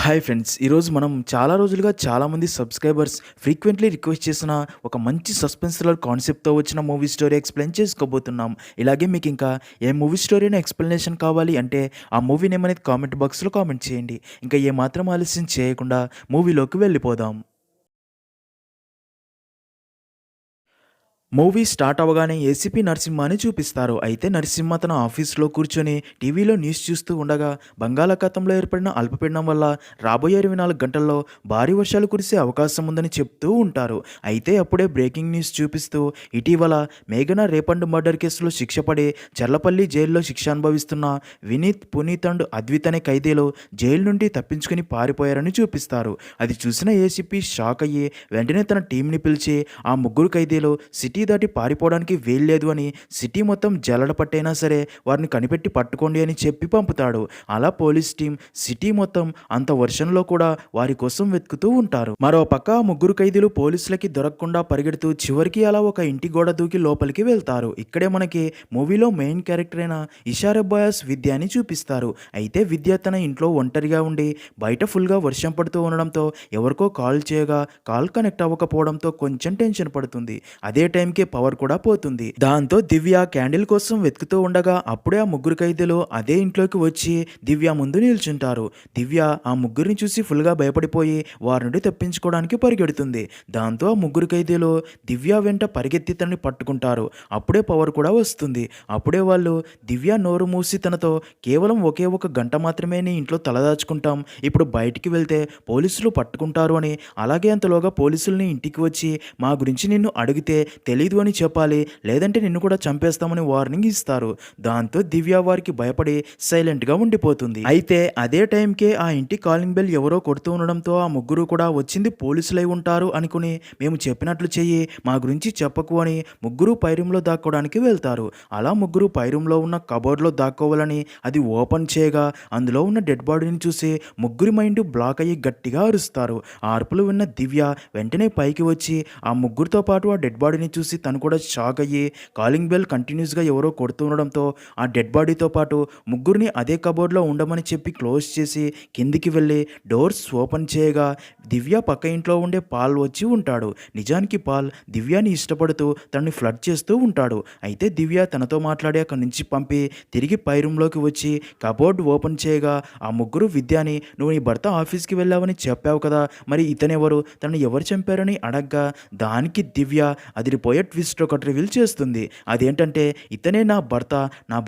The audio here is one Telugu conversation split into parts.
హాయ్ ఫ్రెండ్స్, ఈరోజు మనం చాలా రోజులుగా చాలామంది సబ్స్క్రైబర్స్ ఫ్రీక్వెంట్లీ రిక్వెస్ట్ చేసిన ఒక మంచి సస్పెన్స్ థ్రిల్లర్ కాన్సెప్ట్తో వచ్చిన మూవీ స్టోరీ ఎక్స్ప్లెయిన్ చేసుకోబోతున్నాం. ఇలాగే మీకు ఇంకా ఏ మూవీ స్టోరీని ఎక్స్ప్లెనేషన్ కావాలి అంటే ఆ మూవీ నేమ్ అనేది కామెంట్ బాక్స్లో కామెంట్ చేయండి. ఇంకా ఏమాత్రం ఆలస్యం చేయకుండా మూవీలోకి వెళ్ళిపోదాం. మూవీ స్టార్ట్ అవ్వగానే ఏసీపీ నరసింహని చూపిస్తారు. అయితే నరసింహ తన ఆఫీస్లో కూర్చొని టీవీలో న్యూస్ చూస్తూ ఉండగా బంగాళాఖాతంలో ఏర్పడిన అల్పపీడనం వల్ల రాబోయే 24 గంటల్లో భారీ వర్షాలు కురిసే అవకాశం ఉందని చెప్తూ ఉంటారు. అయితే అప్పుడే బ్రేకింగ్ న్యూస్ చూపిస్తూ ఇటీవల మేఘన రేపండ్ మర్డర్ కేసులో శిక్ష పడి చర్లపల్లి జైల్లో శిక్ష అనుభవిస్తున్న వినీత్, పునీత్ అండ్ అద్విత్ అనే ఖైదీలు జైలు నుండి తప్పించుకుని పారిపోయారని చూపిస్తారు. అది చూసిన ఏసీపీ షాక్ అయ్యి వెంటనే తన టీంని పిలిచి ఆ ముగ్గురు ఖైదీలు సిటీ దాటి పారిపోవడానికి వీల్లేదు అని, సిటీ మొత్తం జల్లడ పట్టైనా సరే వారిని కనిపెట్టి పట్టుకోండి అని చెప్పి పంపుతాడు. అలా పోలీస్ టీం సిటీ మొత్తం అంత వర్షంలో కూడా వారి కోసం వెతుకుతూ ఉంటారు. మరో పక్క ఆ ముగ్గురు ఖైదీలు పోలీసులకి దొరకకుండా పరిగెడుతూ చివరికి అలా ఒక ఇంటి గోడ దూకి లోపలికి వెళ్తారు. ఇక్కడే మనకి మూవీలో మెయిన్ క్యారెక్టర్ అయిన ఇషారబ్బాయాస్ విద్యాని చూపిస్తారు. అయితే విద్య తన ఇంట్లో ఒంటరిగా ఉండి బయట ఫుల్గా వర్షం పడుతూ ఉండడంతో ఎవరికో కాల్ చేయగా కాల్ కనెక్ట్ అవ్వకపోవడంతో కొంచెం టెన్షన్ పడుతుంది. అదే టైంకి పవర్ కూడా పోతుంది. దాంతో దివ్య క్యాండిల్ కోసం వెతుకుతూ ఉండగా అప్పుడే ఆ ముగ్గురు ఖైదీలు అదే ఇంట్లోకి వచ్చి దివ్య ముందు నిల్చుంటారు. దివ్య ఆ ముగ్గురిని చూసి ఫుల్గా భయపడిపోయి వారి నుండి తప్పించుకోవడానికి పరిగెడుతుంది. దాంతో ఆ ముగ్గురు ఖైదీలు దివ్య వెంట పరిగెత్తి తనని పట్టుకుంటారు. అప్పుడే పవర్ కూడా వస్తుంది. అప్పుడే వాళ్ళు దివ్య నోరు మూసి తనతో కేవలం ఒకే ఒక గంట మాత్రమే నీ ఇంట్లో తలదాచుకుంటాం, ఇప్పుడు బయటికి వెళ్తే పోలీసులు పట్టుకుంటారు అని, అలాగే అంతలోగా పోలీసుల్ని ఇంటికి వచ్చి మా గురించి నిన్ను అడిగితే తెలీదు అని చెప్పాలి, లేదంటే నిన్ను కూడా చంపేస్తామని వార్నింగ్ ఇస్తారు. దాంతో దివ్య వారికి భయపడి సైలెంట్గా ఉండిపోతుంది. అయితే అదే టైంకే ఆ ఇంటి కాలింగ్ బెల్ ఎవరో కొడుతూ ఉండడంతో ఆ ముగ్గురు కూడా వచ్చింది పోలీసులై ఉంటారు అనుకుని మేము చెప్పినట్లు చెయ్యి, మా గురించి చెప్పకు అని ముగ్గురు పైరూంలో దాక్కోవడానికి వెళ్తారు. అలా ముగ్గురు పైరూంలో ఉన్న కబోర్డ్లో దాక్కోవాలని అది ఓపెన్ చేయగా అందులో ఉన్న డెడ్ బాడీని చూసి ముగ్గురి మైండ్ బ్లాక్ అయ్యి గట్టిగా అరుస్తారు. ఆ అరుపులు విన్న దివ్య వెంటనే పైకి వచ్చి ఆ ముగ్గురితో పాటు ఆ డెడ్ బాడీని చూసి తను కూడా షాక్ అయ్యి కాలింగ్ బెల్ కంటిన్యూస్గా ఎవరో కొడుతూ ఉండడంతో ఆ డెడ్ బాడీతో పాటు ముగ్గురిని అదే కబోర్డ్లో ఉండమని చెప్పి క్లోజ్ చేసి కిందికి వెళ్ళి డోర్స్ ఓపెన్ చేయగా దివ్య పక్క ఇంట్లో ఉండే పాల్ వచ్చి ఉంటాడు. నిజానికి పాల్ దివ్యాని ఇష్టపడుతూ తనని ఫ్లడ్ చేస్తూ ఉంటాడు. అయితే దివ్య తనతో మాట్లాడి అక్కడి నుంచి పంపి తిరిగి పై రూమ్లోకి వచ్చి కబోర్డ్ ఓపెన్ చేయగా ఆ ముగ్గురు విద్యాని నువ్వు నీ భర్త ఆఫీస్కి వెళ్ళావని చెప్పావు కదా, మరి ఇతనెవరు, తనని ఎవరు చంపారని అడగ్గా దానికి దివ్య అదిరిపోయే ట్విస్ట్ ఒకటి రివీల్ చేస్తుంది. అదేంటంటే ఇతనే నా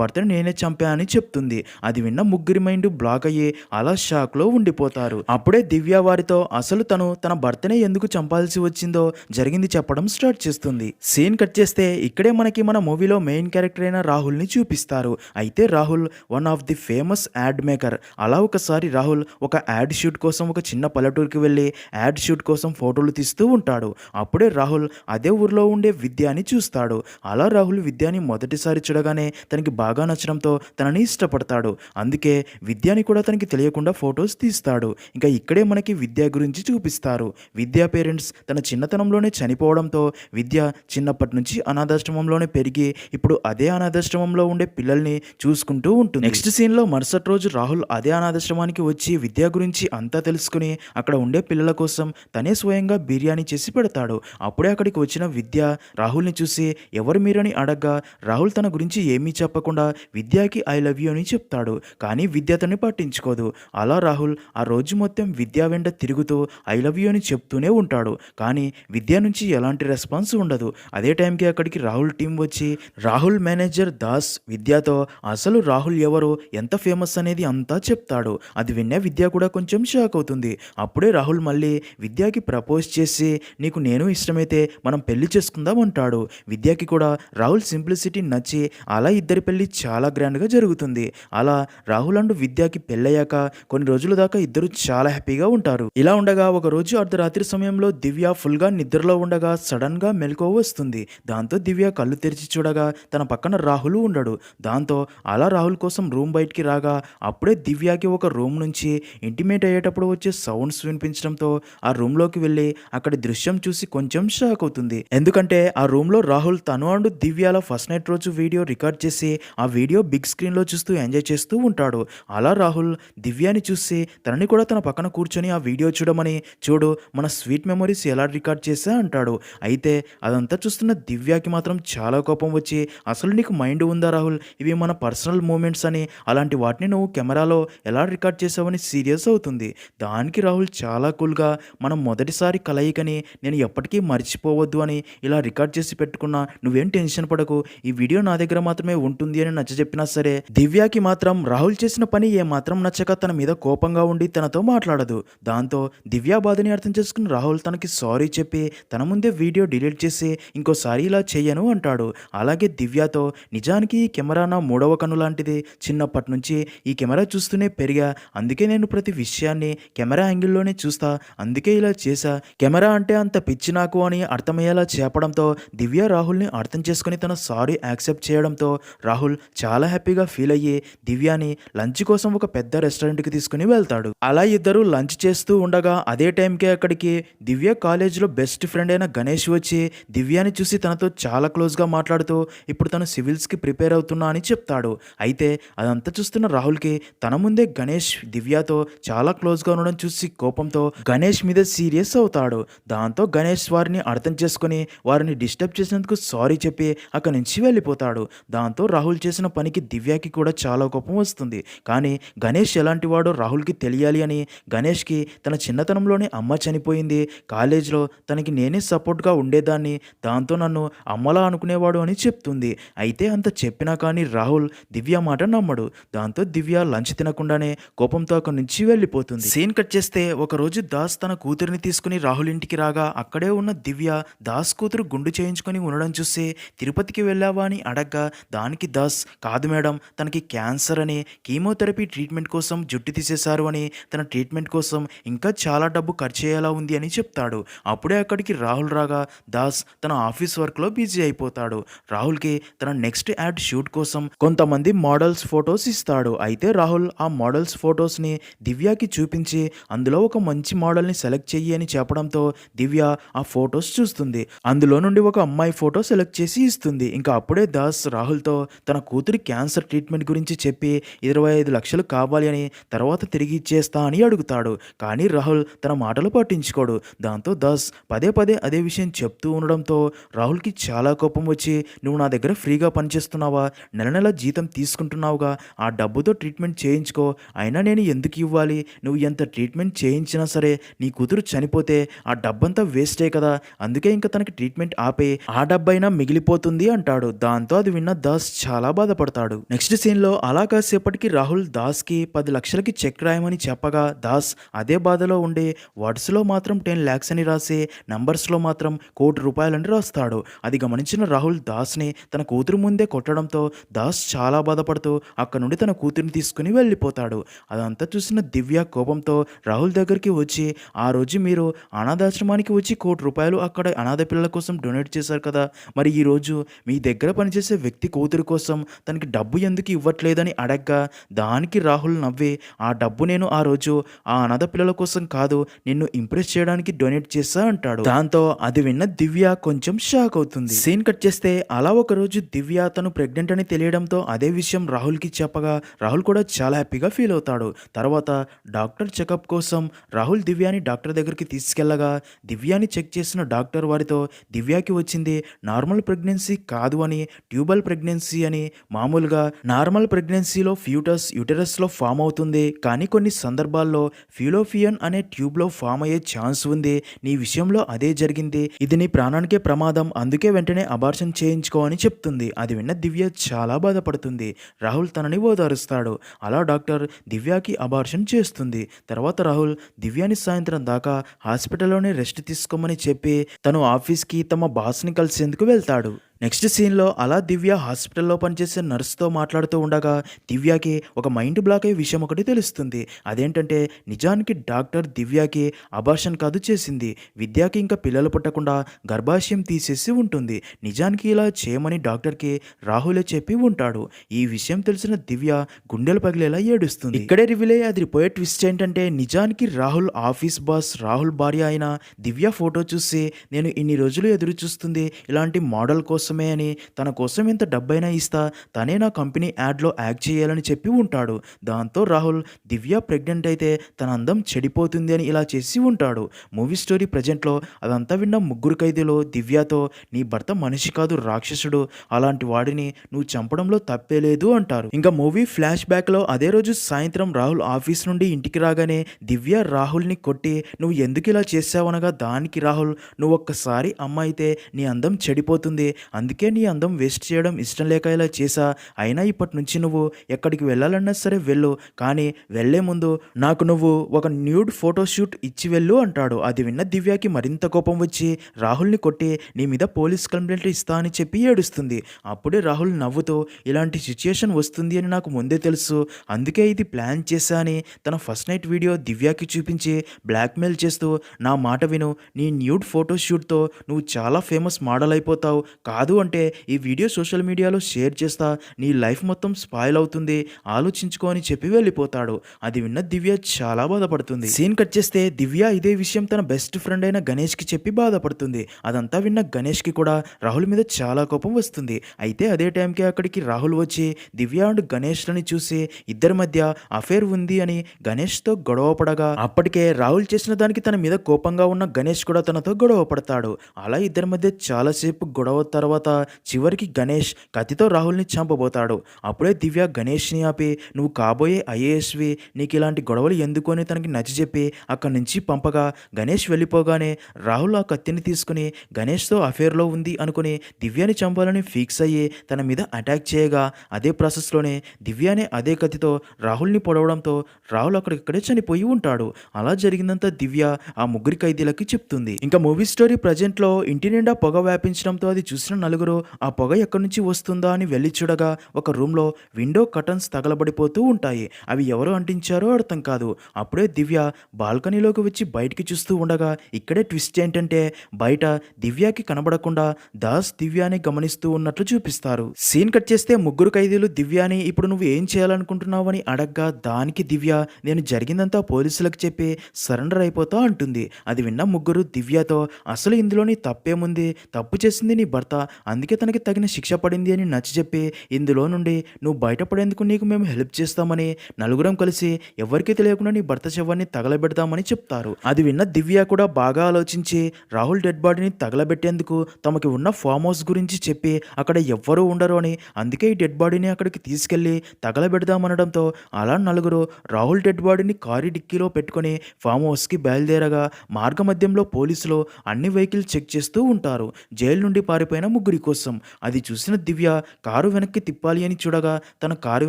భర్తని నేనే చంపా అని చెప్తుంది. అది విన్న ముగ్గురి మైండ్ బ్లాక్ అయ్యి అలా షాక్లో ఉండిపోతారు. అప్పుడే దివ్య వారితో అసలు తను తన భర్తనే ఎందుకు చంపాల్సి వచ్చిందో జరిగింది చెప్పడం స్టార్ట్ చేస్తుంది. సీన్ కట్ చేస్తే ఇక్కడే మనకి మన మూవీలో మెయిన్ క్యారెక్టర్ అయిన రాహుల్ని చూపిస్తారు. అయితే Rahul one of the famous add maker. అలా ఒకసారి రాహుల్ ఒక యాడ్ షూట్ కోసం ఒక చిన్న పల్లెటూరుకి వెళ్ళి యాడ్ షూట్ కోసం ఫోటోలు తీస్తూ ఉంటాడు. అప్పుడే రాహుల్ అదే ఊర్లో ఉండే విద్యాని చూస్తాడు. అలా రాహుల్ విద్యాని మొదటిసారి చూడగానే తనకి బాగా నచ్చడంతో తనని ఇష్టపడతాడు. అందుకే విద్యాని కూడా తనకి తెలియకుండా ఫొటోస్ తీస్తాడు. ఇంకా ఇక్కడే మనకి విద్య గురించి చూపిస్తారు. విద్యా పేరెంట్స్ తన చిన్నతనంలోనే చనిపోవడంతో విద్య చిన్నప్పటి నుంచి అనాథాశ్రమంలోనే పెరిగి ఇప్పుడు అదే అనాథాశ్రమంలో ఉండే పిల్లల్ని చూసుకుంటూ ఉంటుంది. నెక్స్ట్ సీన్లో మరుసటి రోజు రాహుల్ అదే అనాథాశ్రమానికి వచ్చి విద్య గురించి అంతా తెలుసుకుని అక్కడ ఉండే పిల్లల కోసం తనే స్వయంగా బిర్యానీ చేసి పెడతాడు. అప్పుడే అక్కడికి వచ్చిన విద్య రాహుల్ని చూసి ఎవరు మీరని అడగ్గా రాహుల్ తన గురించి ఏమీ చెప్పకుండా విద్యకి ఐ లవ్ యూ అని చెప్తాడు. కానీ విద్య తనని పట్టించుకోదు. అలా రాహుల్ ఆ రోజు మొత్తం విద్య వెంట తిరుగుతూ ఐ లవ్ యూ అని చెప్తూనే ఉంటాడు. కానీ విద్య నుంచి ఎలాంటి రెస్పాన్స్ ఉండదు. అదే టైంకి అక్కడికి రాహుల్ టీం వచ్చి రాహుల్ మేనేజర్ దాస్ విద్యతో అసలు రాహుల్ ఎవరు, ఎంత ఫేమస్ అనేది అంతా చెప్తాడు. అది విన్న విద్య కూడా కొంచెం షాక్ అవుతుంది. అప్పుడే రాహుల్ మళ్ళీ విద్యకి ప్రపోజ్ చేసి నీకు నేను ఇష్టమైతే మనం పెళ్లి చేసుకుందాం అంటాడు. విద్యకి కూడా రాహుల్ సింప్లిసిటీ నచ్చి అలా ఇద్దరి పెళ్లి చాలా గ్రాండ్గా జరుగుతుంది. అలా రాహుల్ అండ్ విద్యకి పెళ్ళయ్యాక కొన్ని రోజుల దాకా ఇద్దరు చాలా హ్యాపీగా ఉంటారు. ఇలా ఉండగా ఒక రోజు అర్ధరాత్రి సమయంలో దివ్య ఫుల్గా నిద్రలో ఉండగా సడన్గా మెలకువ వస్తుంది. దాంతో దివ్య కళ్ళు తెరిచి చూడగా తన పక్కన రాహుల్ ఉండడు. దాంతో అలా రాహుల్ కోసం రూమ్ బయటికి రాగా అప్పుడే దివ్యకి ఒక రూమ్ నుంచి ఇంటిమేట్ అయ్యేటప్పుడు వచ్చే సౌండ్స్ వినిపించడంతో ఆ రూమ్లోకి వెళ్ళి అక్కడి దృశ్యం చూసి కొంచెం షాక్ అవుతుంది. ఎందుకంటే ఆ రూమ్లో రాహుల్ తను అండ్ దివ్యాల ఫస్ట్ నైట్ రోజు వీడియో రికార్డ్ చేసి ఆ వీడియో బిగ్ స్క్రీన్లో చూస్తూ ఎంజాయ్ చేస్తూ ఉంటాడు. అలా రాహుల్ దివ్యాని చూసి తనని కూడా తన పక్కన కూర్చొని ఆ వీడియో చూడమని, చూడు మన స్వీట్ మెమరీస్ ఎలా రికార్డ్ చేశా అంటాడు. అయితే అదంతా చూస్తున్న దివ్యాకి మాత్రం చాలా కోపం వచ్చి, అసలు నీకు మైండ్ ఉందా రాహుల్, ఇవి మన పర్సనల్ మూమెంట్స్ అని, అలాంటి వాటిని నువ్వు కెమెరాలో ఎలా రికార్డ్ చేసావని సీరియస్ అవుతుంది. దానికి రాహుల్ చాలా కూల్గా, మనం మొదటిసారి కలయికని నేను ఎప్పటికీ మర్చిపోవద్దు అని ఇలా రికార్డ్ చేసి పెట్టుకున్నా, నువ్వేం టెన్షన్ పడకు, ఈ వీడియో నా దగ్గర మాత్రమే ఉంటుంది అని నచ్చజెప్పినా సరే దివ్యాకి మాత్రం రాహుల్ చేసిన పని ఏమాత్రం నచ్చక తన మీద కోపంగా ఉండి తనతో మాట్లాడదు. దాంతో దివ్య బాధని అర్థం చేసుకున్న రాహుల్ తనకి సారీ చెప్పి తన ముందే వీడియో డిలీట్ చేసి ఇంకోసారి ఇలా చెయ్యను అంటాడు. అలాగే దివ్యతో, నిజానికి ఈ కెమెరా నా మూడవ కన్ను లాంటిది, చిన్నప్పటి నుంచి ఈ కెమెరా చూస్తూనే పెరిగా, అందుకే నేను ప్రతి విషయాన్ని కెమెరా యాంగిల్లోనే చూస్తా, అందుకే ఇలా చేశా, కెమెరా అంటే అంత పిచ్చి నాకు అని అర్థమయ్యేలా చెప్పడంతో దివ్య రాహుల్ని అర్థం చేసుకుని తన సారీ యాక్సెప్ట్ చేయడంతో రాహుల్ చాలా హ్యాపీగా ఫీల్ అయ్యి దివ్యాని లంచ్ కోసం ఒక పెద్ద రెస్టారెంట్కి తీసుకుని వెళ్తాడు. అలా ఇద్దరు లంచ్ చేస్తూ ఉండగా అదే టైంకే అక్కడికి దివ్య కాలేజ్లో బెస్ట్ ఫ్రెండ్ అయిన గణేష్ వచ్చి దివ్యాని చూసి తనతో చాలా క్లోజ్గా మాట్లాడుతూ ఇప్పుడు తను సివిల్స్కి ప్రిపేర్ అవుతున్నా అని చెప్తాడు. అయితే అదంతా చూస్తున్న రాహుల్కి తన ముందే గణేష్ దివ్యతో చాలా క్లోజ్గా ఉండడం చూసి కోపంతో గణేష్ మీద సీరియస్ అవుతాడు. దాంతో గణేష్ వారిని అర్థం చేసుకుని వారిని డిస్టర్బ్ చేసినందుకు సారీ చెప్పి అక్కడి నుంచి వెళ్ళిపోతాడు. దాంతో రాహుల్ చేసిన పనికి దివ్యకి కూడా చాలా కోపం వస్తుంది. కానీ గణేష్ ఎలాంటి వాడో రాహుల్కి తెలియాలి అని గణేష్కి తన చిన్నతనంలోనే అమ్మ చనిపోయింది, కాలేజ్లో తనకి నేనే సపోర్ట్గా ఉండేదాన్ని, దాంతో నన్ను అమ్మలా అనుకునేవాడు అని చెప్తుంది. అయితే అంత చెప్పినా కానీ రాహుల్ దివ్య మాట నమ్మడు. దాంతో దివ్య లంచ్ తినకుండానే కోపంతో అక్కడి నుంచి వెళ్ళిపోతుంది. సీన్ కట్ చేస్తే ఒకరోజు దాస్ తన కూతురిని తీసుకుని రాహుల్ ఇంటికి రాగా అక్కడే ఉన్న దివ్య దాస్ కూతురు గుండు చేయించుకొని ఉండడం చూసి తిరుపతికి వెళ్ళావా అని అడగ్గా దానికి దాస్, కాదు మేడం, తనకి క్యాన్సర్ అని, కీమోథెరపీ ట్రీట్మెంట్ కోసం జుట్టు తీసేశారు అని, తన ట్రీట్మెంట్ కోసం ఇంకా చాలా డబ్బు ఖర్చు అయ్యేలా ఉంది అని చెప్తాడు. అప్పుడే అక్కడికి రాహుల్ రాగా దాస్ తన ఆఫీస్ వర్క్లో బిజీ అయిపోతాడు. రాహుల్కి తన నెక్స్ట్ యాడ్ షూట్ కోసం కొంతమంది మోడల్స్ ఫొటోస్ ఇస్తాడు. అయితే రాహుల్ ఆ మోడల్స్ ఫొటోస్ని దివ్యకి చూపించి అందులో ఒక మంచి మోడల్ని సెలెక్ట్ చెయ్యి అని చెప్పడంతో దివ్య ఆ ఫొటోస్ చూస్తుంది. అందులో నుండి ఒక అమ్మాయి ఫోటో సెలెక్ట్ చేసి ఇస్తుంది. ఇంకా అప్పుడే దాస్ రాహుల్తో తన కూతురి క్యాన్సర్ ట్రీట్మెంట్ గురించి చెప్పి 25 లక్షలు కావాలి అని, తర్వాత తిరిగి ఇచ్చేస్తా అని అడుగుతాడు. కానీ రాహుల్ తన మాటలు పట్టించుకోడు. దాంతో దాస్ పదే పదే అదే విషయం చెప్తూ ఉండడంతో రాహుల్కి చాలా కోపం వచ్చి, నువ్వు నా దగ్గర ఫ్రీగా పనిచేస్తున్నావా, నెల నెల జీతం తీసుకుంటున్నావుగా, ఆ డబ్బుతో ట్రీట్మెంట్ చేయించుకో, అయినా నేను ఎందుకు ఇవ్వాలి, నువ్వు ఎంత ట్రీట్మెంట్ చేయించినా సరే నీ కూతురు చనిపోతే ఆ డబ్బంతా వేస్టే కదా, అందుకే ఇంకా తనకి ట్రీట్మెంట్ ఆపే, ఆ డబ్బైనా మిగిలిపోతుంది అంటాడు. దాంతో అది విన్న దాస్ చాలా బాధపడతాడు. నెక్స్ట్ సీన్లో అలా కాసేపటికి రాహుల్ దాస్కి 10 లక్షలకి చెక్ రాయమని చెప్పగా దాస్ అదే బాధలో ఉండి వర్డ్స్లో మాత్రం 10 lakhs అని రాసి నంబర్స్లో మాత్రం ₹1,00,00,000 అని రాస్తాడు. అది గమనించిన రాహుల్ దాస్ని తన కూతురు ముందే కొట్టడంతో దాస్ చాలా బాధపడుతూ అక్కడ నుండి తన కూతురిని తీసుకుని వెళ్ళిపోతాడు. అదంతా చూసిన దివ్య కోపంతో రాహుల్ దగ్గరికి వచ్చి, ఆ రోజు మీరు అనాథాశ్రమానికి వచ్చి ₹1,00,00,000 అక్కడ అనాథ పిల్లల కోసం డొనేట్ చేశారు కదా, మరి ఈరోజు మీ దగ్గర పనిచేసే వ్యక్తి కూతురు కోసం తనకి డబ్బు ఎందుకు ఇవ్వట్లేదని అడగ్గా దానికి రాహుల్ నవ్వి, ఆ డబ్బు నేను ఆ రోజు ఆ అనాథ పిల్లల కోసం కాదు, నిన్ను ఇంప్రెస్ చేయడానికి డొనేట్ చేశా అంటాడు. దాంతో అది విన్న దివ్య కొంచెం షాక్ అవుతుంది. సీన్ కట్ చేస్తే అలా ఒక రోజు దివ్య తను ప్రెగ్నెంట్ అని తెలియడంతో అదే విషయం రాహుల్కి చెప్పగా రాహుల్ కూడా చాలా హ్యాపీగా ఫీల్ అవుతాడు. తర్వాత డాక్టర్ చెకప్ కోసం రాహుల్ దివ్యాని డాక్టర్ దగ్గరికి తీసుకెళ్లగా దివ్యాని చెక్ చేసిన డాక్టర్ వారితో దివ్యాకి వచ్చింది నార్మల్ ప్రెగ్నెన్సీ కాదు అని, ట్యూబల్ ప్రెగ్నెన్సీ అని, మామూలుగా నార్మల్ ప్రెగ్నెన్సీలో ఫ్యూటస్ యుటెరస్లో ఫామ్ అవుతుంది, కానీ కొన్ని సందర్భాల్లో ఫిలోపియన్ అనే ట్యూబ్లో ఫామ్ అయ్యే ఛాన్స్ ఉంది, నీ విషయంలో అదే జరిగింది, ఇది నీ ప్రాణానికే ప్రమాదం, అందుకే వెంటనే అబార్షన్ చేయించుకో అని చెప్తుంది. అది విన్న దివ్య చాలా బాధపడుతుంది. రాహుల్ తనని ఓదారుస్తాడు. అలా డాక్టర్ దివ్యాకి అబార్షన్ చేస్తుంది. తర్వాత రాహుల్ దివ్యాని సాయంత్రం దాకా హాస్పిటల్లోనే రెస్ట్ తీసుకోమని చెప్పి తను ఆఫీస్కి తమ బాస్ని కలిసేందుకు వెళ్తాడు. నెక్స్ట్ సీన్‌లో అలా దివ్య హాస్పిటల్‌లో పనిచేసే నర్స్‌తో మాట్లాడుతూ ఉండగా దివ్యకి ఒక మైండ్ బ్లాక్ అయ్యే విషయం ఒకటి తెలుస్తుంది. అదేంటంటే నిజానికి డాక్టర్ దివ్యకి అబార్షన్ కాదు చేసింది. విద్యకి ఇంకా పిల్లలు పుట్టకుండా గర్భాశయం తీసేసి ఉంటుంది. నిజానికి ఇలా చేయమని డాక్టర్‌కి రాహులే చెప్పి ఉంటాడు. ఈ విషయం తెలిసిన దివ్య గుండెలు పగిలేలా ఏడుస్తుంది. ఇక్కడే రివీల్ అయ్యే అదిరిపోయే ట్విస్ట్ ఏంటంటే నిజానికి రాహుల్ ఆఫీస్ బాస్ రాహుల్ భార్య అయిన దివ్య ఫోటో చూసి నేను ఇన్ని రోజులు ఎదురు చూస్తుంది ఇలాంటి మోడల్ కోసమే అని, తన కోసం ఎంత డబ్బైనా ఇస్తా తనే నా కంపెనీ యాడ్లో యాక్ట్ చేయాలని చెప్పి ఉంటాడు. దాంతో రాహుల్ దివ్య ప్రెగ్నెంట్ అయితే తన అందం చెడిపోతుంది అని ఇలా చేసి ఉంటాడు. మూవీ స్టోరీ ప్రజెంట్లో అదంతా విన్న ముగ్గురు ఖైదీలు దివ్యతో నీ భర్త మనిషి కాదు రాక్షసుడు, అలాంటి వాడిని నువ్వు చంపడంలో తప్పే లేదు అంటారు. ఇంకా మూవీ ఫ్లాష్ బ్యాక్లో అదే రోజు సాయంత్రం రాహుల్ ఆఫీస్ నుండి ఇంటికి రాగానే దివ్య రాహుల్ని కొట్టి నువ్వు ఎందుకు ఇలా చేసావనగా దానికి రాహుల్ నువ్వు ఒక్కసారి అమ్మ అయితే నీ అందం చెడిపోతుంది, అందుకే నీ అందం వేస్ట్ చేయడం ఇష్టం లేక ఇలా చేసా, అయినా ఇప్పటి నుంచి నువ్వు ఎక్కడికి వెళ్ళాలన్నా సరే వెళ్ళు, కానీ వెళ్లే ముందు నాకు నువ్వు ఒక న్యూడ్ ఫోటోషూట్ ఇచ్చి వెళ్ళు అంటాడు. అది విన్న దివ్యకి మరింత కోపం వచ్చి రాహుల్ని కొట్టి నీ మీద పోలీస్ కంప్లైంట్ ఇస్తా అని చెప్పి ఏడుస్తుంది. అప్పుడే రాహుల్ నవ్వుతూ ఇలాంటి సిచ్యుయేషన్ వస్తుంది అని నాకు ముందే తెలుసు, అందుకే ఇది ప్లాన్ చేశా అని తన ఫస్ట్ నైట్ వీడియో దివ్యకి చూపించి బ్లాక్మెయిల్ చేస్తూ నా మాట విను, నీ న్యూడ్ ఫోటోషూట్తో నువ్వు చాలా ఫేమస్ మోడల్ అయిపోతావు, కాదు అంటే ఈ వీడియో సోషల్ మీడియాలో షేర్ చేస్తా, నీ లైఫ్ మొత్తం స్పాయిల్ అవుతుంది, ఆలోచించుకో అని చెప్పి వెళ్ళిపోతాడు. అది విన్న దివ్య చాలా బాధపడుతుంది. సీన్ కట్ చేస్తే దివ్య ఇదే విషయం తన బెస్ట్ ఫ్రెండ్ అయిన గణేష్కి చెప్పి బాధపడుతుంది. అదంతా విన్న గణేష్కి కూడా రాహుల్ మీద చాలా కోపం వస్తుంది. అయితే అదే టైంకి అక్కడికి రాహుల్ వచ్చి దివ్య అండ్ గణేష్లని చూసి ఇద్దరి మధ్య అఫేర్ ఉంది అని గణేష్తో గొడవ పడగా అప్పటికే రాహుల్ చేసిన దానికి తన మీద కోపంగా ఉన్న గణేష్ కూడా తనతో గొడవ పడతాడు. అలా ఇద్దరి మధ్య చాలాసేపు గొడవ తర్వాత చివరికి గణేష్ కత్తితో రాహుల్ని చంపబోతాడు. అప్పుడే దివ్య గణేష్ని ఆపి నువ్వు కాబోయే ఐఏఎస్వి, నీకు ఇలాంటి గొడవలు ఎందుకు అని తనకి నచ్చజెప్పి అక్కడి నుంచి పంపగా గణేష్ వెళ్ళిపోగానే రాహుల్ ఆ కత్తిని తీసుకుని గణేష్తో అఫేర్లో ఉంది అనుకుని దివ్యని చంపాలని ఫిక్స్ అయ్యి తన మీద అటాక్ చేయగా అదే ప్రాసెస్లోనే దివ్యనే అదే కత్తితో రాహుల్ని పొడవడంతో రాహుల్ అక్కడిక్కడే చనిపోయి ఉంటాడు. అలా జరిగిందంతా దివ్య ఆ ముగ్గురి ఖైదీలకి చెప్తుంది. ఇంకా మూవీ స్టోరీ ప్రజెంట్లో ఇంటి నిండా పొగ వ్యాపించడంతో అది చూసిన నలుగురు ఆ పొగ ఎక్కడి నుంచి వస్తుందా అని వెళ్ళి చూడగా ఒక రూమ్లో విండో కర్టన్స్ తగలబడిపోతూ ఉంటాయి. అవి ఎవరు అంటించారో అర్థం కాదు. అప్పుడే దివ్య బాల్కనీలోకి వచ్చి బయటికి చూస్తూ ఉండగా ఇక్కడే ట్విస్ట్ ఏంటంటే బయట దివ్యకి కనబడకుండా దాస్ దివ్యాని గమనిస్తూ ఉన్నట్లు చూపిస్తారు. సీన్ కట్ చేస్తే ముగ్గురు ఖైదీలు దివ్యాని ఇప్పుడు నువ్వు ఏం చేయాలనుకుంటున్నావు అని అడగ్గా దానికి దివ్య నేను జరిగిందంతా పోలీసులకు చెప్పి సరెండర్ అయిపోతా అంటుంది. అది విన్న ముగ్గురు దివ్యతో అసలు ఇందులోని తప్పేముంది, తప్పు చేసింది నీ భర్త, అందుకే తనకి తగిన శిక్ష పడింది అని నచ్చజెప్పి ఇందులో నుండి నువ్వు బయటపడేందుకు నీకు మేము హెల్ప్ చేస్తామని నలుగురం కలిసి ఎవరికీ తెలియకుండా నీ భర్త శవాన్ని తగలబెడతామని చెప్తారు. అది విన్న దివ్య కూడా బాగా ఆలోచించి రాహుల్ డెడ్ బాడీని తగలబెట్టేందుకు తమకి ఉన్న ఫామ్ హౌస్ గురించి చెప్పి అక్కడ ఎవ్వరూ ఉండరు అని, అందుకే ఈ డెడ్ బాడీని అక్కడికి తీసుకెళ్లి తగలబెడదామనడంతో అలా నలుగురు రాహుల్ డెడ్ బాడీని కారు డిక్కీలో పెట్టుకుని ఫామ్ హౌస్కి బయలుదేరగా మార్గ మధ్యంలో పోలీసులు అన్ని వెహికల్ చెక్ చేస్తూ ఉంటారు జైలు నుండి పారిపోయిన ముగ్గురి కోసం. అది చూసిన దివ్య కారు వెనక్కి తిప్పాలి అని చూడగా తన కారు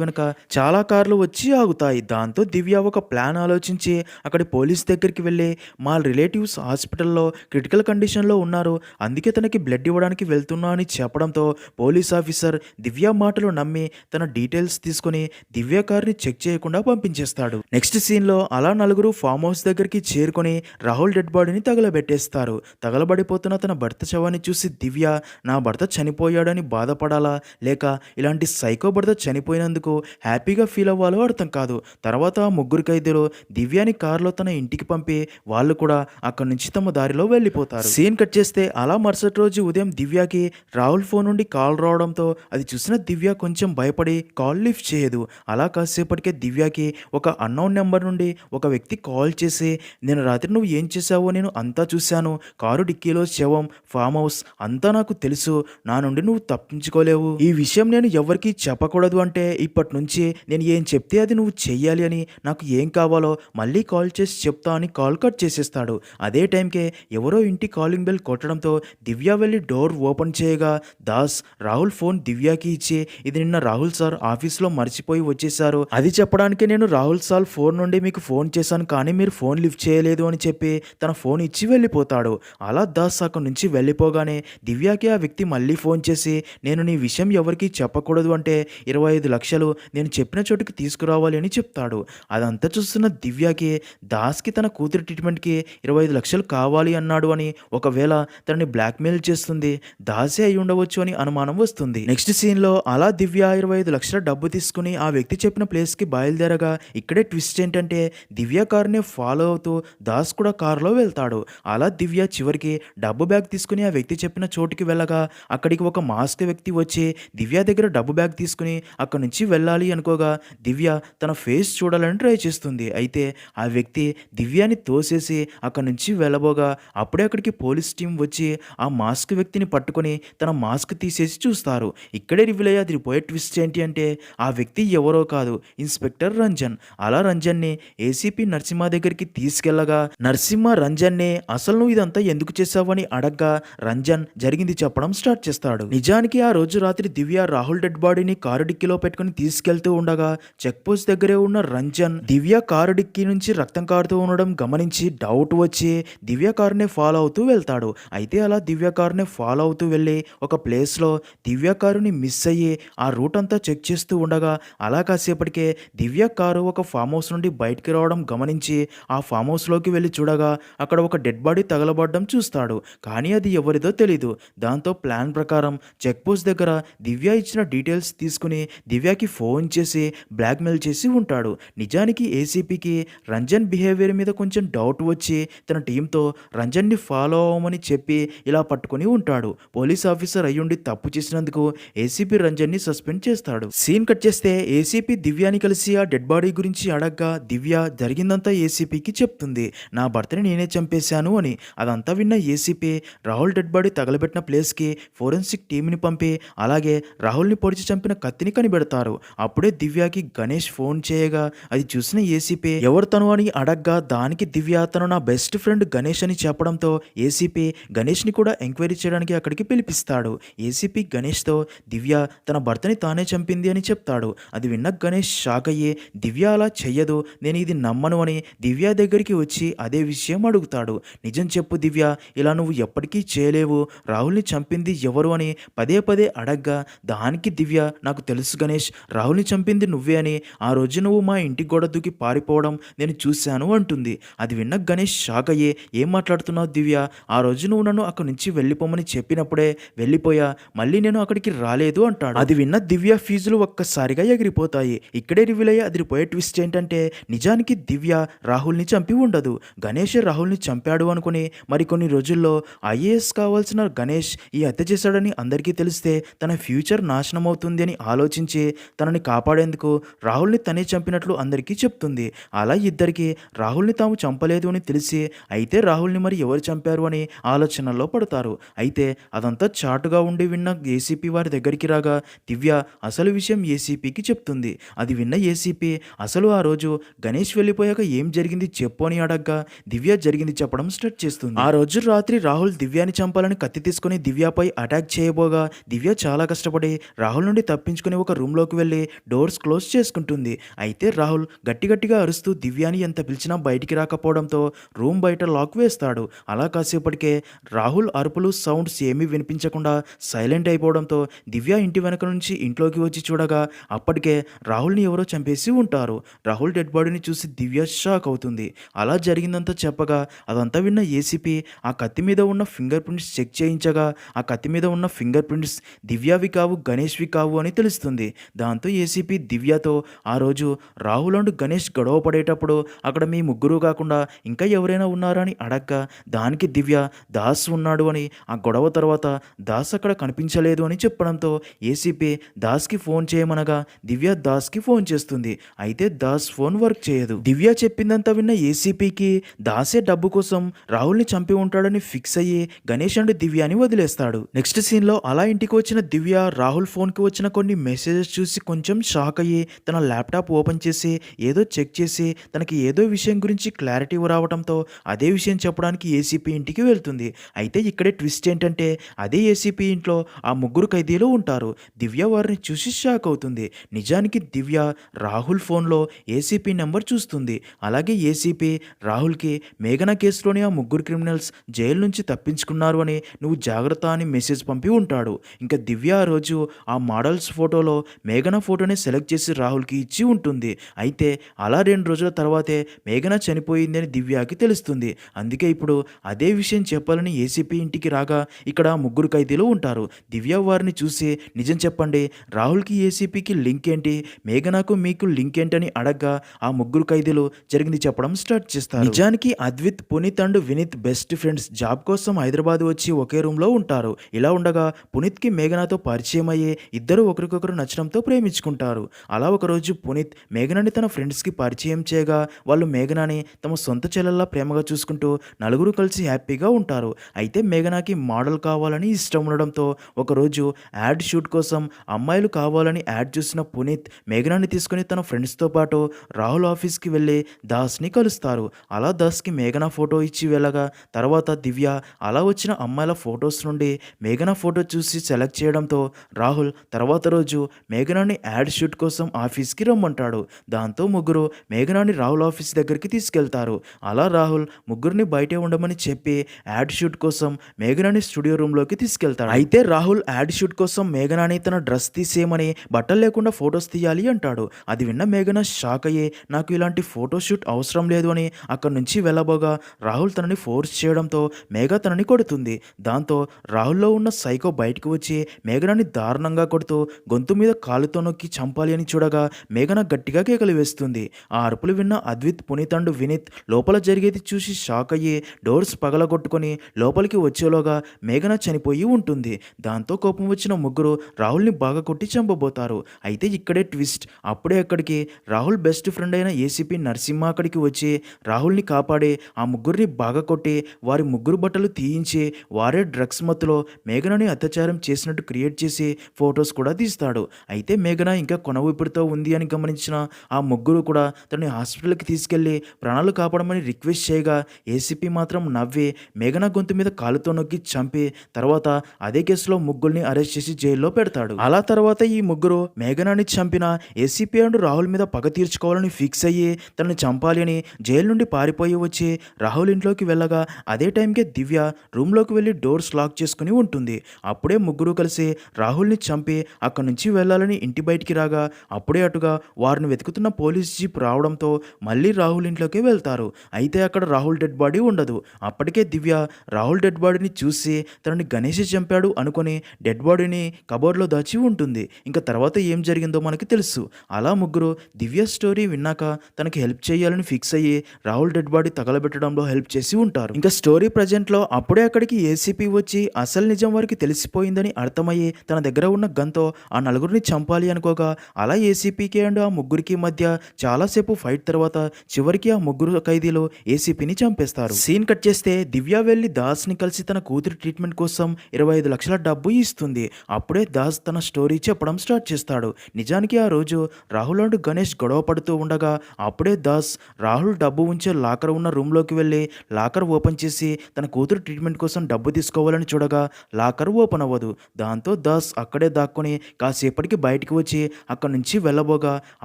వెనక చాలా కార్లు వచ్చి ఆగుతాయి. దాంతో దివ్య ఒక ప్లాన్ ఆలోచించి అక్కడి పోలీస్ దగ్గరికి వెళ్ళి మా రిలేటివ్స్ హాస్పిటల్లో క్రిటికల్ కండిషన్లో ఉన్నారు, అందుకే తనకి బ్లడ్ ఇవ్వడానికి వెళ్తున్నా అని చెప్పడంతో పోలీస్ ఆఫీసర్ దివ్య మాటలు నమ్మి తన డీటెయిల్స్ తీసుకుని దివ్య కార్ని చెక్ చేయకుండా పంపించేస్తాడు. నెక్స్ట్ సీన్లో అలా నలుగురు ఫామ్ హౌస్ దగ్గరికి చేరుకొని రాహుల్ డెడ్ బాడీని తగలబెట్టేస్తారు. తగలబడిపోతున్న తన భర్త శవాన్ని చూసి దివ్య నా భర్త చనిపోయాడని బాధపడాలా లేక ఇలాంటి సైకో భర్త చనిపోయినందుకు హ్యాపీగా ఫీల్ అవ్వాలో అర్థం కాదు. తర్వాత ఆ ముగ్గురు ఖైదీలు దివ్యాని కారులో తన ఇంటికి పంపి వాళ్ళు కూడా అక్కడి నుంచి తమ దారిలో వెళ్ళిపోతారు. సీన్ కట్ చేస్తే అలా మరుసటి రోజు ఉదయం దివ్యకి రాహుల్ ఫోన్ నుండి కాల్ రావడంతో అది చూసిన దివ్య కొంచెం భయపడి కాల్ లిఫ్ట్ చేయదు. అలా కాసేపటికే దివ్యకి ఒక అన్నోన్ నెంబర్ నుండి ఒక వ్యక్తి కాల్ చేసి నేను రాత్రి నువ్వు ఏం చేశావో నేను అంతా చూశాను, కారు డిక్కీలో శవం, ఫామ్ హౌస్ అంతా నాకు తెలుసు, నా నుండి నువ్వు తప్పించుకోలేవు, ఈ విషయం నేను ఎవరికీ చెప్పకూడదు అంటే ఇప్పటి నుంచి నేను ఏం చెప్తే అది నువ్వు చెయ్యాలి అని, నాకు ఏం కావాలో మళ్ళీ కాల్ చేసి చెప్తా అని కాల్ కట్ చేసేస్తాడు. అదే టైంకే ఎవరో ఇంటి కాలింగ్ బెల్ కొట్టడంతో దివ్య వెళ్ళి డోర్ ఓపెన్ చేయగా దాస్ రాహుల్ ఫోన్ దివ్యకి ఇచ్చి ఇది నిన్న రాహుల్ సార్ ఆఫీస్లో మర్చిపోయి వచ్చేసారు, అది చెప్పడానికి నేను రాహుల్ సార్ ఫోన్ నుండి మీకు ఫోన్ చేశాను కానీ మీరు ఫోన్ లిఫ్ట్ చేయలేదు అని చెప్పి తన ఫోన్ ఇచ్చి వెళ్ళిపోతాడు. అలా దాస్ అక్కడి నుంచి వెళ్ళిపోగానే దివ్యకి ఆ వ్యక్తి వ్యక్తి మళ్ళీ ఫోన్ చేసి నేను నీ విషయం ఎవరికీ చెప్పకూడదు అంటే 25,00,000 నేను చెప్పిన చోటుకి తీసుకురావాలి అని చెప్తాడు. అదంతా చూస్తున్న దివ్యకి దాస్‌కి తన కూతురి ట్రీట్మెంట్‌కి 25,00,000 కావాలి అన్నాడు అని ఒకవేళ తనని బ్లాక్‌మెయిల్ చేస్తుంది దాసే అయి ఉండవచ్చు అని అనుమానం వస్తుంది. నెక్స్ట్ సీన్‌లో అలా దివ్య 25,00,000 డబ్బు తీసుకుని ఆ వ్యక్తి చెప్పిన ప్లేస్‌కి బయలుదేరగా ఇక్కడే ట్విస్ట్ ఏంటంటే దివ్య కారుని ఫాలో అవుతూ దాస్ కూడా కారులో వెళ్తాడు. అలా దివ్య చివరికి డబ్బు బ్యాగ్ తీసుకుని ఆ వ్యక్తి చెప్పిన చోటుకి వెళ్ళగా అక్కడికి ఒక మాస్క్ వ్యక్తి వచ్చి దివ్య దగ్గర డబ్బు బ్యాగ్ తీసుకుని అక్కడి నుంచి వెళ్ళాలి అనుకోగా దివ్య తన ఫేస్ చూడాలని ట్రై చేస్తుంది. అయితే ఆ వ్యక్తి దివ్యాని తోసేసి అక్కడి నుంచి వెళ్ళబోగా అప్పుడే అక్కడికి పోలీస్ టీం వచ్చి ఆ మాస్క్ వ్యక్తిని పట్టుకొని తన మాస్క్ తీసేసి చూస్తారు. ఇక్కడే రివీల్ అయ్యే అది పోయే ట్విస్ట్ ఏంటి అంటే ఆ వ్యక్తి ఎవరో కాదు, ఇన్స్పెక్టర్ రంజన్. అలా రంజన్ని ఏసీపీ నరసింహ దగ్గరికి తీసుకెళ్లగా నరసింహ రంజన్ని అసలు నువ్వు ఇదంతా ఎందుకు చేశావని అడగ్గా రంజన్ జరిగింది చెప్పడం స్టార్ట్ చేస్తాడు. నిజానికి ఆ రోజు రాత్రి దివ్య రాహుల్ డెడ్ బాడీని కారు డిక్కీలో పెట్టుకుని తీసుకెళ్తూ ఉండగా చెక్ పోస్ట్ దగ్గరే ఉన్న రంజన్ దివ్య కారు డిక్కీ నుంచి రక్తం కారుతూ ఉండడం గమనించి డౌట్ వచ్చి దివ్య కారునే ఫాలో అవుతూ వెళ్తాడు. అయితే అలా దివ్య కారునే ఫాలో అవుతూ వెళ్ళి ఒక ప్లేస్లో దివ్య కారుని మిస్ అయ్యి ఆ రూట్ అంతా చెక్ చేస్తూ ఉండగా అలా కాసేపటికే దివ్య కారు ఒక ఫామ్ హౌస్ నుండి బయటికి రావడం గమనించి ఆ ఫామ్ హౌస్లోకి వెళ్ళి చూడగా అక్కడ ఒక డెడ్ బాడీ తగలబడడం చూస్తాడు. కానీ అది ఎవరిదో తెలీదు. దాంతో ప్లాన్ ప్రకారం చెక్ పోస్ట్ దగ్గర దివ్య ఇచ్చిన డీటెయిల్స్ తీసుకుని దివ్యకి ఫోన్ చేసి బ్లాక్మెయిల్ చేసి ఉంటాడు. నిజానికి ఏసీపీకి రంజన్ బిహేవియర్ మీద కొంచెం డౌట్ వచ్చి తన టీంతో రంజన్ని ఫాలో అవ్వమని చెప్పి ఇలా పట్టుకుని ఉంటాడు. పోలీస్ ఆఫీసర్ అయ్యుండి తప్పు చేసినందుకు ఏసీపీ రంజన్ని సస్పెండ్ చేస్తాడు. సీన్ కట్ చేస్తే ఏసీపీ దివ్యాని కలిసి ఆ డెడ్ బాడీ గురించి అడగ్గా దివ్య జరిగిందంతా ఏసీపీకి చెప్తుంది. నా భర్తని నేనే చంపేశాను అని. అదంతా విన్న ఏసీపీ రాహుల్ డెడ్ బాడీ తగలబెట్టిన ప్లేస్కి ఫోరెన్సిక్ టీంని పంపి అలాగే రాహుల్ని పొడిచి చంపిన కత్తిని కనిపెడతారు. అప్పుడే దివ్యకి గణేష్ ఫోన్ చేయగా అది చూసిన ఏసీపీ ఎవరు తను అని అడగ్గా దానికి దివ్య తను నా బెస్ట్ ఫ్రెండ్ గణేష్ అని చెప్పడంతో ఏసీపీ గణేష్ని కూడా ఎంక్వైరీ చేయడానికి అక్కడికి పిలిపిస్తాడు. ఏసీపీ గణేష్తో దివ్య తన భర్తని తానే చంపింది అని చెప్తాడు. అది విన్న గణేష్ షాక్ అయ్యి దివ్య అలా చెయ్యదు, నేను ఇది నమ్మను అని దివ్య దగ్గరికి వచ్చి అదే విషయం అడుగుతాడు. నిజం చెప్పు దివ్య, ఇలా నువ్వు ఎప్పటికీ చేయలేవు, రాహుల్ని చంపింది ఎవరు అని పదే పదే అడగ్గా దానికి దివ్య నాకు తెలుసు గణేష్, రాహుల్ని చంపింది నువ్వే అని ఆ రోజు నువ్వు మా ఇంటి గోడ దూకి పారిపోవడం నేను చూశాను అంటుంది. అది విన్న గణేష్ షాక్ అయ్యి ఏం మాట్లాడుతున్నావు దివ్య, ఆ రోజు నువ్వు నన్ను అక్కడి నుంచి వెళ్ళిపోమని చెప్పినప్పుడే వెళ్ళిపోయా, మళ్ళీ నేను అక్కడికి రాలేదు అంటాడు. అది విన్న దివ్య ఫీజులు ఒక్కసారిగా ఎగిరిపోతాయి. ఇక్కడే రివీల్ అయ్యే అదిరిపోయే ట్విస్ట్ ఏంటంటే నిజానికి దివ్య రాహుల్ని చంపి ఉండదు. గణేష్ రాహుల్ని చంపాడు అనుకుని మరికొన్ని రోజుల్లో ఐఏఎస్ కావాల్సిన గణేష్ ఈ హత్య చేశాడని అందరికీ తెలిస్తే తన ఫ్యూచర్ నాశనం అవుతుంది అని ఆలోచించి తనని కాపాడేందుకు రాహుల్ని తనే చంపినట్లు అందరికీ చెప్తుంది. అలా ఇద్దరికి రాహుల్ని తాము చంపలేదు అని తెలిసి అయితే రాహుల్ని మరి ఎవరు చంపారు అని ఆలోచనల్లో పడతారు. అయితే అదంతా చాటుగా ఉండి విన్న ఏసీపీ వారి దగ్గరికి రాగా దివ్య అసలు విషయం ఏసీపీకి చెప్తుంది. అది విన్న ఏసీపీ అసలు ఆ రోజు గణేష్ వెళ్ళిపోయాక ఏం జరిగింది చెప్పు అని అడగ్గా దివ్య జరిగింది చెప్పడం స్టార్ట్ చేస్తుంది. ఆ రోజు రాత్రి రాహుల్ దివ్యాని చంపాలని కత్తి తీసుకుని దివ్యపై అటాక్ చేయబోగా దివ్య చాలా కష్టపడి రాహుల్ నుండి తప్పించుకుని ఒక రూమ్లోకి వెళ్ళి డోర్స్ క్లోజ్ చేసుకుంటుంది. అయితే రాహుల్ గట్టిగా అరుస్తూ దివ్యాని ఎంత పిలిచినా బయటికి రాకపోవడంతో రూమ్ బయట లాక్ వేస్తాడు. అలా కాసేపటికే రాహుల్ అరుపులు సౌండ్స్ ఏమీ వినిపించకుండా సైలెంట్ అయిపోవడంతో దివ్య ఇంటి వెనక నుంచి ఇంట్లోకి వచ్చి చూడగా అప్పటికే రాహుల్ని ఎవరో చంపేసి ఉంటారు. రాహుల్ డెడ్ బాడీని చూసి దివ్య షాక్ అవుతుంది. అలా జరిగిందంతా చెప్పగా అదంతా విన్న ఏసీపీ ఆ కత్తి మీద ఉన్న ఫింగర్ ప్రింట్స్ చెక్ చేయించగా ఆ కత్తి మీద ఉన్న ఫింగర్ ప్రింట్స్ దివ్యవి కావు గణేష్వి కావు అని తెలుస్తుంది. దాంతో ఏసీపీ దివ్యతో ఆ రోజు రాహుల్ అండ్ గణేష్ గొడవ పడేటప్పుడు అక్కడ మీ ముగ్గురు కాకుండా ఇంకా ఎవరైనా ఉన్నారా అని అడగ్గా దానికి దివ్య దాస్ ఉన్నాడు అని, ఆ గొడవ తర్వాత దాస్ అక్కడ కనిపించలేదు అని చెప్పడంతో ఏసీపీ దాస్కి ఫోన్ చేయమనగా దివ్య దాస్కి ఫోన్ చేస్తుంది. అయితే దాస్ ఫోన్ వర్క్ చేయదు. దివ్య చెప్పిందంతా విన్న ఏసీపీకి దాసే డబ్బు కోసం రాహుల్ని చంపి ఉంటాడని ఫిక్స్ అయ్యి గణేష్ అండ్ దివ్యాని వదిలేస్తాడు. నెక్స్ట్ సీన్లో అలా ఇంటికి వచ్చిన దివ్య రాహుల్ ఫోన్కి వచ్చిన కొన్ని మెసేజెస్ చూసి కొంచెం షాక్ అయ్యి తన ల్యాప్టాప్ ఓపెన్ చేసి ఏదో చెక్ చేసి తనకి ఏదో విషయం గురించి క్లారిటీ రావడంతో అదే విషయం చెప్పడానికి ఏసీపీ ఇంటికి వెళ్తుంది. అయితే ఇక్కడే ట్విస్ట్ ఏంటంటే అదే ఏసీపీ ఇంట్లో ఆ ముగ్గురు ఖైదీలు ఉంటారు. దివ్య వారిని చూసి షాక్ అవుతుంది. నిజానికి దివ్య రాహుల్ ఫోన్లో ఏసీపీ నెంబర్ చూస్తుంది. అలాగే ఏసీపీ రాహుల్కి మేఘనా కేసులోని ఆ ముగ్గురు క్రిమినల్స్ జైలు నుంచి తప్పించుకున్నారు అని, నువ్వు జాగ్రత్త అని మెసేజ్ పంపి ఉంటాడు. ఇంకా దివ్య ఆ రోజు ఆ మోడల్స్ ఫోటోలో మేఘన ఫోటోని సెలెక్ట్ చేసి రాహుల్‌కి ఇచ్చి ఉంటుంది. అయితే అలా 2 రోజుల తర్వాతే మేఘన చనిపోయిందని దివ్యకి తెలుస్తుంది. అందుకే ఇప్పుడు అదే విషయం చెప్పాలని ఏసీపీ ఇంటికి రాగా ఇక్కడ ముగ్గురు ఖైదీలు ఉంటారు. దివ్య వారిని చూసి నిజం చెప్పండి, రాహుల్‌కి ఏసీపీకి లింక్ ఏంటి? మేఘనకు మీకు లింక్ ఏంటని అడగ్గా ఆ ముగ్గురు ఖైదీలు జరిగింది చెప్పడం స్టార్ట్ చేస్తారు. నిజానికి Advith, Puneeth and Vineeth best friends. Job కోసం హైదరాబాద్ వచ్చి ఒకే రూమ్‌లో ఉంటారు. ఇలా ఉండగా పునీత్‌కి మేఘనతో పరిచయం అయ్యి ఇద్దరు ఒకరికొకరు నచ్చడంతో ప్రేమించుకుంటారు. అలా ఒకరోజు పునీత్ మేఘనని తన ఫ్రెండ్స్‌కి పరిచయం చేయగా వాళ్ళు మేఘనని తమ సొంత చెల్లెల్లా ప్రేమగా చూసుకుంటూ నలుగురు కలిసి హ్యాపీగా ఉంటారు. అయితే మేఘనకి మోడల్ కావాలని ఇష్టం ఉండడంతో ఒకరోజు యాడ్ షూట్ కోసం అమ్మాయిలు కావాలని యాడ్ చూసిన పునీత్ మేఘనని తీసుకుని తన ఫ్రెండ్స్‌తో పాటు రాహుల్ ఆఫీస్‌కి వెళ్ళి దాస్‌ని కలుస్తారు. అలా దాస్‌కి మేఘన ఫోటో ఇచ్చి వెళ్ళగా తర్వాత దివ్య అలా వచ్చిన అమ్మాయిల ఫొటోస్ నుండి మేఘన ఫోటో చూసి సెలెక్ట్ చేయడంతో రాహుల్ తర్వాత రోజు మేఘనాని యాడ్ షూట్ కోసం ఆఫీస్‌కి రమ్మంటాడు. దాంతో ముగ్గురు మేఘనాని రాహుల్ ఆఫీస్ దగ్గరికి తీసుకెళ్తారు. అలా రాహుల్ ముగ్గురిని బయటే ఉండమని చెప్పి యాడ్ షూట్ కోసం మేఘనాని స్టూడియో రూమ్‌లోకి తీసుకెళ్తాడు. అయితే రాహుల్ యాడ్ షూట్ కోసం మేఘనాని తన డ్రెస్ తీసేయమని, బట్టలు లేకుండా ఫొటోస్ తీయాలి అంటాడు. అది విన్న మేఘన షాక్ అయ్యి నాకు ఇలాంటి ఫోటో షూట్ అవసరం లేదు అని అక్కడి నుంచి వెళ్ళబోగా రాహుల్ తనని ఫోర్స్ చేయడంతో మేఘ తనని కొడుతుంది. దాంతో రాహుల్లో ఉన్న సైకో బయటకు వచ్చి మేఘనాని దారుణంగా కొడుతూ గొంతు మీద కాలుతో నొక్కి చంపాలి అని చూడగా మేఘన గట్టిగా కేకలు వేస్తుంది. ఆ అరుపులు విన్న అద్విత్, పునీత్ అండ్ వినీత్ లోపల జరిగేది చూసి షాక్ అయ్యి డోర్స్ పగలగొట్టుకొని లోపలికి వచ్చేలోగా మేఘన చనిపోయి ఉంటుంది. దాంతో కోపం వచ్చిన ముగ్గురు రాహుల్ని బాగా కొట్టి చంపబోతారు. అయితే ఇక్కడే ట్విస్ట్. అప్పుడే అక్కడికి రాహుల్ బెస్ట్ ఫ్రెండ్ అయిన ఏసీపీ నరసింహ అక్కడికి వచ్చి రాహుల్ని కాపాడి ఆ ముగ్గురిని బాగా కొట్టి వారి ముగ్గురు బట్టలు తీయించి వారే డ్రగ్స్ మత్తులో మేఘనని అత్యాచారం చేసినట్టు క్రియేట్ చేసి ఫొటోస్ కూడా తీస్తాడు. అయితే మేఘన ఇంకా కొన ఊపిరితో ఉంది అని గమనించిన ఆ ముగ్గురు కూడా తనని హాస్పిటల్కి తీసుకెళ్లి ప్రాణాలు కాపాడమని రిక్వెస్ట్ చేయగా ఏసీపీ మాత్రం నవ్వి మేఘన గొంతు మీద కాలుతో నొక్కి చంపి తర్వాత అదే కేసులో ముగ్గురిని అరెస్ట్ చేసి జైల్లో పెడతాడు. అలా తర్వాత ఈ ముగ్గురు మేఘనాని చంపిన ఏసీపీ అండ్ రాహుల్ మీద పగ తీర్చుకోవాలని ఫిక్స్ అయ్యి తనని చంపాలి అని జైలు నుండి పారిపోయి వచ్చి రాహుల్ ఇంట్లోకి వెళ్ళగా అదే టైంకే దివ్య రూమ్లోకి వెళ్ళి డోర్స్ లాక్ చేసుకుని ఉంటుంది. అప్పుడే ముగ్గురు కలిసి రాహుల్ని చంపి అక్కడి నుంచి వెళ్ళాలని ఇంటి బయటికి రాగా అప్పుడే అటుగా వారిని వెతుకుతున్న పోలీస్ జీప్ రావడంతో మళ్ళీ రాహుల్ ఇంట్లోకి వెళ్తారు. అయితే అక్కడ రాహుల్ డెడ్ బాడీ ఉండదు. అప్పటికే దివ్య రాహుల్ డెడ్ బాడీని చూసి తనని గణేష్ చంపాడు అనుకుని డెడ్ బాడీని కబోర్డ్లో దాచి ఉంటుంది. ఇంకా తర్వాత ఏం జరిగిందో మనకి తెలుసు. అలా ముగ్గురు దివ్య స్టోరీ విన్నాక తనకి హెల్ప్ చేయాలని ఫిక్స్ అయ్యి రాహుల్ డెడ్ బాడీ తగలబెట్టడంలో హెల్ప్ చేసి ఉంటారు. ఇంకా స్టోరీ ప్రజెంట్లో అప్పుడే అక్కడికి ఏసీపీ వచ్చి అసలు నిజం వారికి తెలిసిపోయిందని అర్థమయ్యి తన దగ్గర ఉన్న గన్తో ఆ నలుగురిని చంపాలి అనుకోగా అలా ఏసీపీకి అండ్ ఆ ముగ్గురికి మధ్య చాలాసేపు ఫైట్ తర్వాత చివరికి ఆ ముగ్గురు ఖైదీలు ఏసీపీని చంపేస్తారు. సీన్ కట్ చేస్తే దివ్య వెళ్ళి దాస్ని కలిసి తన కూతురి ట్రీట్మెంట్ కోసం 25 లక్షల డబ్బు ఇస్తుంది. అప్పుడే దాస్ తన స్టోరీ చెప్పడం స్టార్ట్ చేస్తాడు. నిజానికి ఆ రోజు రాహుల్ అండ్ గణేష్ గొడవ పడుతూ ఉండగా అప్పుడే దాస్ రాహుల్ డబ్బు ఉంచే లాకర్ ఉన్న రూమ్లోకి వెళ్ళి లాకర్ ఓపెన్ చేసి తన కూతురు ట్రీట్మెంట్ కోసం డబ్బు తీసుకోవాలని చూడగా లాకర్ ఓపెన్ అవ్వదు. దాంతో దాస్ అక్కడే దాక్కుని కాసేపటికి బయటికి వచ్చి అక్కడి నుంచి వెళ్ళబోగా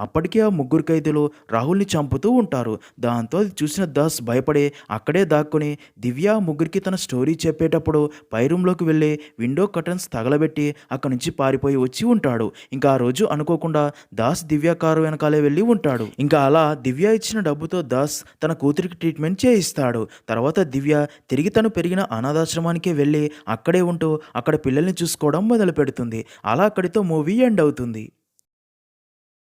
అప్పటికే ఆ ముగ్గురు ఖైదీలు రాహుల్ని చంపుతూ ఉంటారు. దాంతో అది చూసిన దాస్ భయపడి అక్కడే దాక్కుని దివ్య ఆ ముగ్గురికి తన స్టోరీ చెప్పేటప్పుడు పై రూమ్లోకి వెళ్ళి విండో కర్టన్స్ తగలబెట్టి అక్కడి నుంచి పారిపోయి వచ్చి ఉంటాడు. ఇంకా ఆ రోజు అనుకోకుండా దాస్ దివ్య కారు వెనకాలే వెళ్ళి ఉంటాడు. ఇంకా అలా దివ్య ఇచ్చిన డబ్బుతో దాస్ తన కూతురికి ట్రీట్మెంట్ చేయిస్తాడు. తర్వాత దివ్య తిరిగి తను పెరిగిన అనాథాశ్రమానికి వెళ్ళి అక్కడే ఉంటూ అక్కడ పిల్లల్ని చూసుకోవడం మొదలు పెడుతుంది. అలా అక్కడితో మూవీ ఎండ్ అవుతుంది.